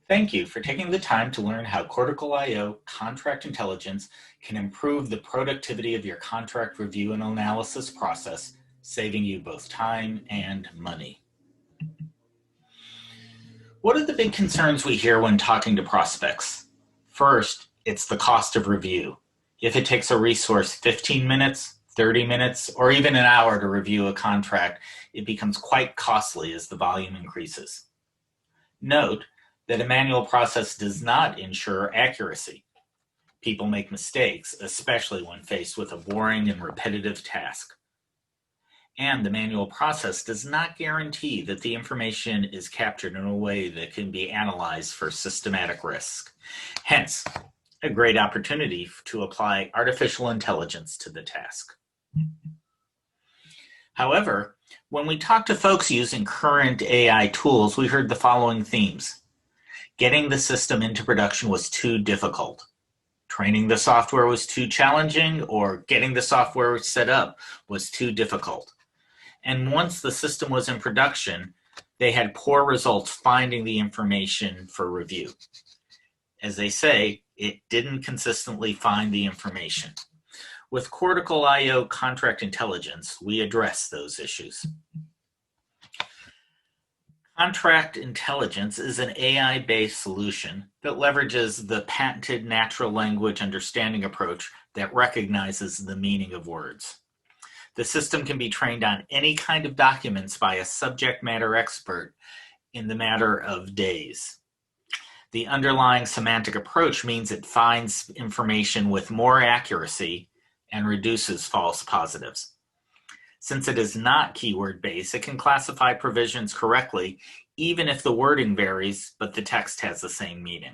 Thank you for taking the time to learn how cortical.io contract intelligence can improve the productivity of your contract review and analysis process, saving you both time and money. What are the big concerns we hear when talking to prospects? First, it's the cost of review. If it takes a resource 15 minutes, 30 minutes, or even an hour to review a contract, it becomes quite costly as the volume increases. Note that a manual process does not ensure accuracy. People make mistakes, especially when faced with a boring and repetitive task. And the manual process does not guarantee that the information is captured in a way that can be analyzed for systematic risk. Hence, a great opportunity to apply artificial intelligence to the task. However, when we talk to folks using current AI tools, we heard the following themes. Getting the system into production was too difficult. Training the software was too challenging, or getting the software set up was too difficult. And once the system was in production, they had poor results finding the information for review. As they say, it didn't consistently find the information. With cortical.io contract intelligence, we address those issues. Contract intelligence is an AI-based solution that leverages the patented natural language understanding approach that recognizes the meaning of words. The system can be trained on any kind of documents by a subject matter expert in the matter of days. The underlying semantic approach means it finds information with more accuracy and reduces false positives. Since it is not keyword-based, it can classify provisions correctly, even if the wording varies, but the text has the same meaning.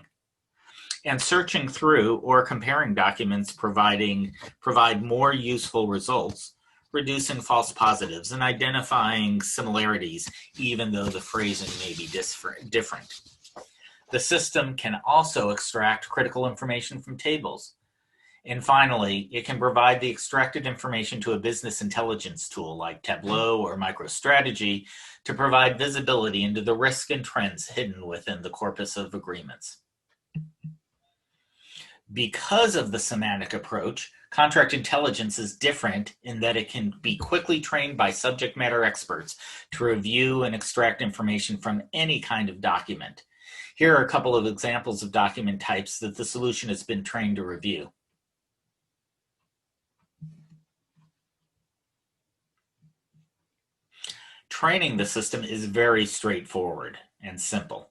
And searching through or comparing documents provide more useful results, reducing false positives and identifying similarities, even though the phrasing may be different. The system can also extract critical information from tables. And finally, it can provide the extracted information to a business intelligence tool like Tableau or MicroStrategy to provide visibility into the risk and trends hidden within the corpus of agreements. Because of the semantic approach, contract intelligence is different in that it can be quickly trained by subject matter experts to review and extract information from any kind of document. Here are a couple of examples of document types that the solution has been trained to review. Training the system is very straightforward and simple.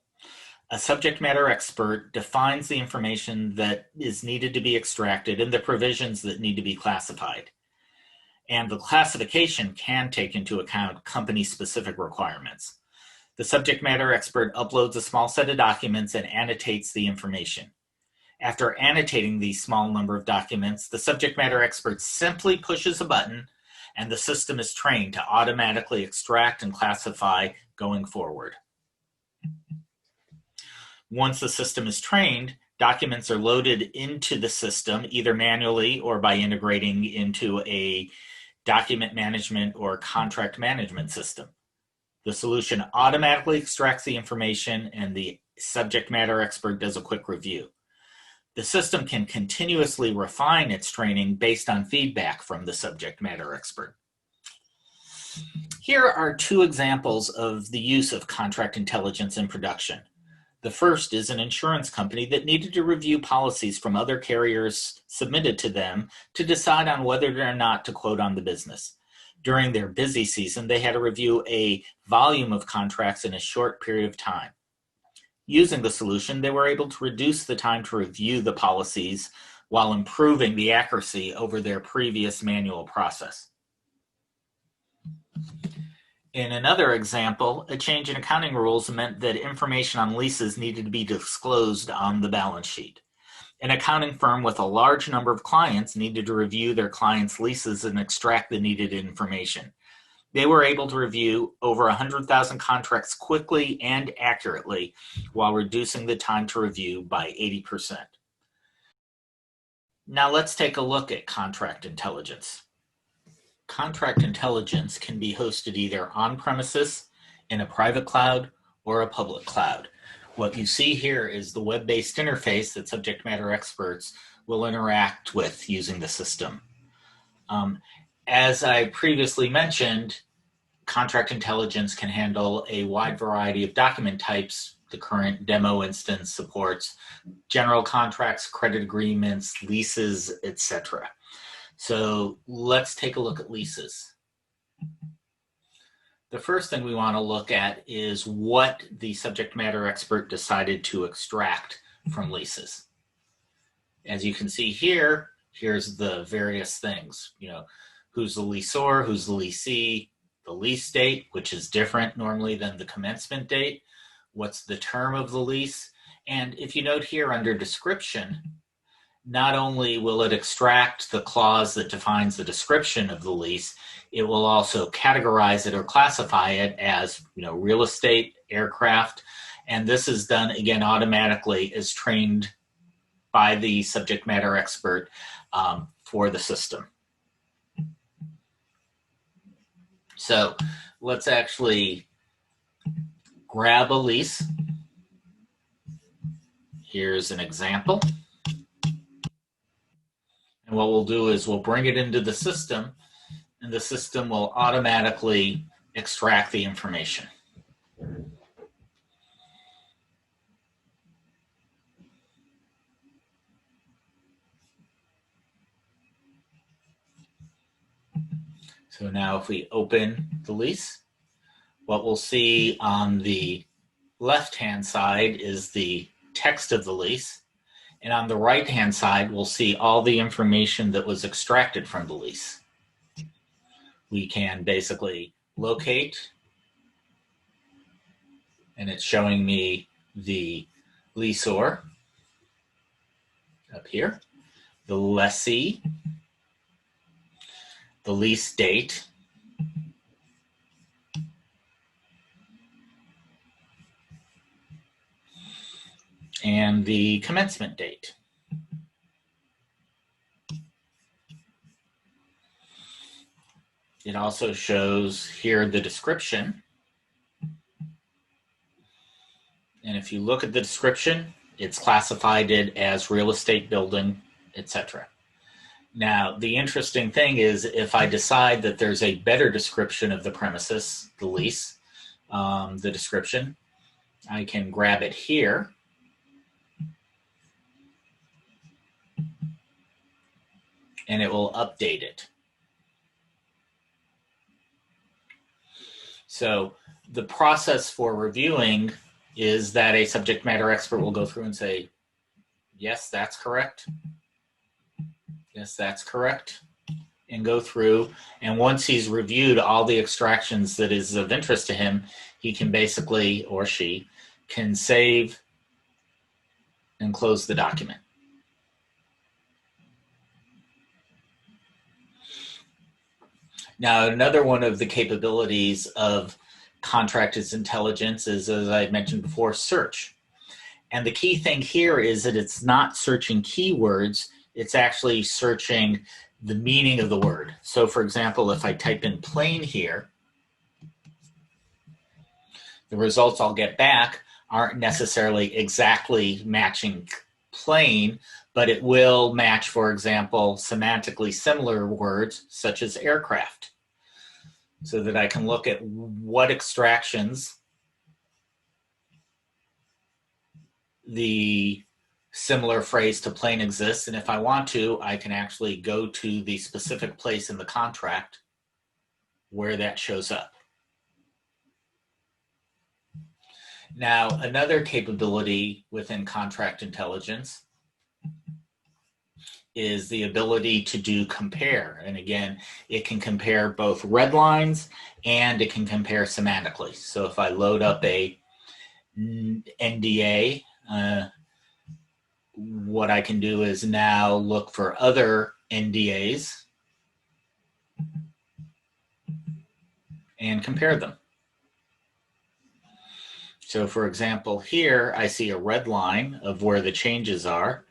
A subject matter expert defines the information that is needed to be extracted and the provisions that need to be classified. And the classification can take into account company-specific requirements. The subject matter expert uploads a small set of documents and annotates the information. After annotating these small number of documents, the subject matter expert simply pushes a button and the system is trained to automatically extract and classify going forward. Once the system is trained, documents are loaded into the system either manually or by integrating into a document management or contract management system. The solution automatically extracts the information and the subject matter expert does a quick review. The system can continuously refine its training based on feedback from the subject matter expert. Here are two examples of the use of contract intelligence in production. The first is an insurance company that needed to review policies from other carriers submitted to them to decide on whether or not to quote on the business. During their busy season, they had to review a volume of contracts in a short period of time. Using the solution, they were able to reduce the time to review the policies while improving the accuracy over their previous manual process. In another example, a change in accounting rules meant that information on leases needed to be disclosed on the balance sheet. An accounting firm with a large number of clients needed to review their clients' leases and extract the needed information. They were able to review over 100,000 contracts quickly and accurately while reducing the time to review by 80%. Now let's take a look at contract intelligence. Contract intelligence can be hosted either on premises, in a private cloud, or a public cloud. what you see here is the web-based interface that subject matter experts will interact with using the system. As I previously mentioned, contract intelligence can handle a wide variety of document types. The current demo instance supports general contracts, credit agreements, leases, etc. So let's take a look at leases. The first thing we want to look at is what the subject matter expert decided to extract from leases. As you can see here, here's the various things, who's the lessor, who's the lessee, the lease date, which is different normally than the commencement date, what's the term of the lease, and if you note here under description, not only will it extract the clause that defines the description of the lease, it will also categorize it or classify it as real estate, aircraft, and this is done again automatically as trained by the subject matter expert for the system. So let's actually grab a lease. Here's an example. And what we'll do is we'll bring it into the system, and the system will automatically extract the information. So now if we open the lease, what we'll see on the left-hand side is the text of the lease. And on the right-hand side, we'll see all the information that was extracted from the lease. We can basically locate, and it's showing me the lessor up here, the lessee, the lease date, and the commencement date. It also shows here the description. And if you look at the description, it's classified it as real estate, building, etc. Now, the interesting thing is if I decide that there's a better description of the premises, the lease, the description, I can grab it here. And it will update it. So the process for reviewing is that a subject matter expert will go through and say, yes, that's correct. Yes, that's correct. And go through. And once he's reviewed all the extractions that is of interest to him, he can basically, or she, can save and close the document. Now, another one of the capabilities of contracted intelligence is, as I mentioned before, search. And the key thing here is that it's not searching keywords, it's actually searching the meaning of the word. So for example, if I type in plane here, the results I'll get back aren't necessarily exactly matching plane, but it will match, for example, semantically similar words such as aircraft, so that I can look at what extractions the similar phrase to plane exists. And if I want to, I can actually go to the specific place in the contract where that shows up. Now, another capability within contract intelligence is the ability to do compare. And again, it can compare both red lines and it can compare semantically. So if I load up a NDA, what I can do is now look for other NDAs and compare them. So for example, here I see a red line of where the changes are.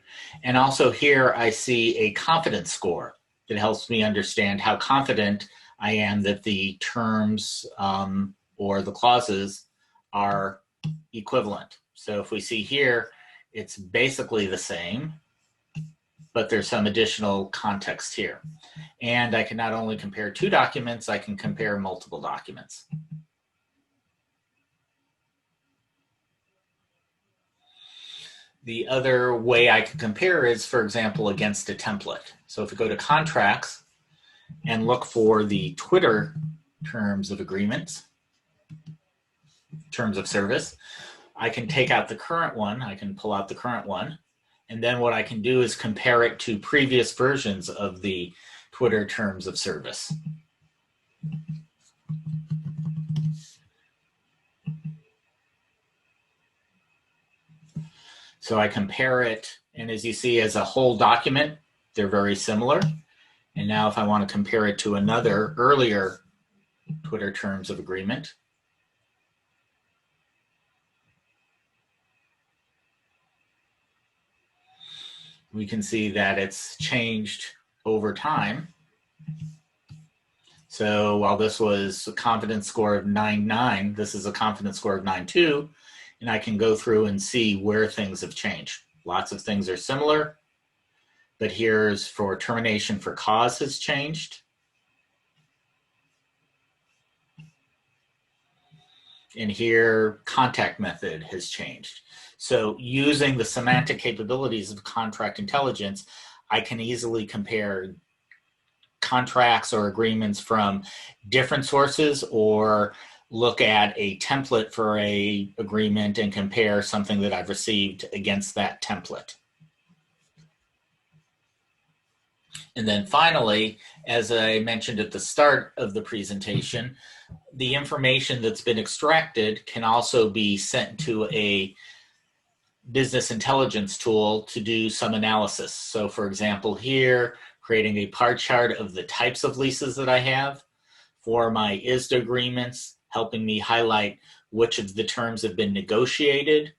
And also here I see a confidence score that helps me understand how confident I am that the terms or the clauses are equivalent. So if we see here, it's basically the same, but there's some additional context here. And I can not only compare two documents, I can compare multiple documents. The other way I can compare is, for example, against a template. So if we go to contracts and look for the Twitter terms of agreements, terms of service, I can take out the current one. I can pull out the current one. And then what I can do is compare it to previous versions of the Twitter terms of service. So I compare it, and as you see, as a whole document, they're very similar. And now if I want to compare it to another earlier Twitter terms of agreement, we can see that it's changed over time. So while this was a confidence score of 9.9, this is a confidence score of 9.2, and I can go through and see where things have changed. Lots of things are similar, but here's for termination for cause has changed. And here, contact method has changed. So using the semantic capabilities of contract intelligence, I can easily compare contracts or agreements from different sources, or look at a template for a agreement and compare something that I've received against that template. And then finally, as I mentioned at the start of the presentation, the information that's been extracted can also be sent to a business intelligence tool to do some analysis. So for example, here, creating a pie chart of the types of leases that I have. For my ISDA agreements, helping me highlight which of the terms have been negotiated,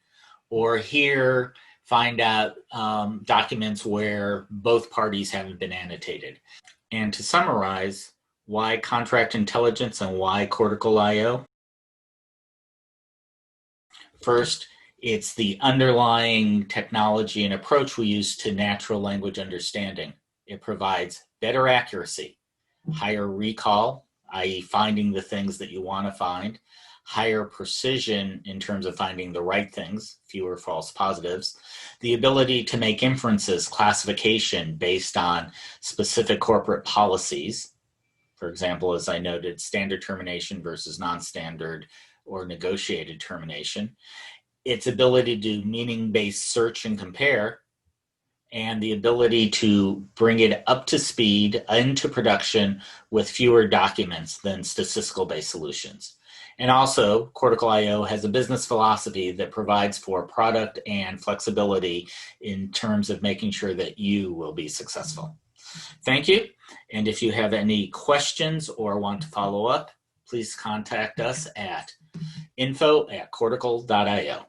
or here, find out documents where both parties haven't been annotated. And to summarize, why contract intelligence and why cortical.io? First, it's the underlying technology and approach we use to natural language understanding. It provides better accuracy, higher recall, i.e. finding the things that you want to find, higher precision in terms of finding the right things, fewer false positives, the ability to make inferences, classification based on specific corporate policies. For example, as I noted, standard termination versus non-standard or negotiated termination. Its ability to do meaning-based search and compare, and the ability to bring it up to speed into production with fewer documents than statistical-based solutions. And also, cortical.io has a business philosophy that provides for product and flexibility in terms of making sure that you will be successful. Thank you. And if you have any questions or want to follow up, please contact us at info@cortical.io.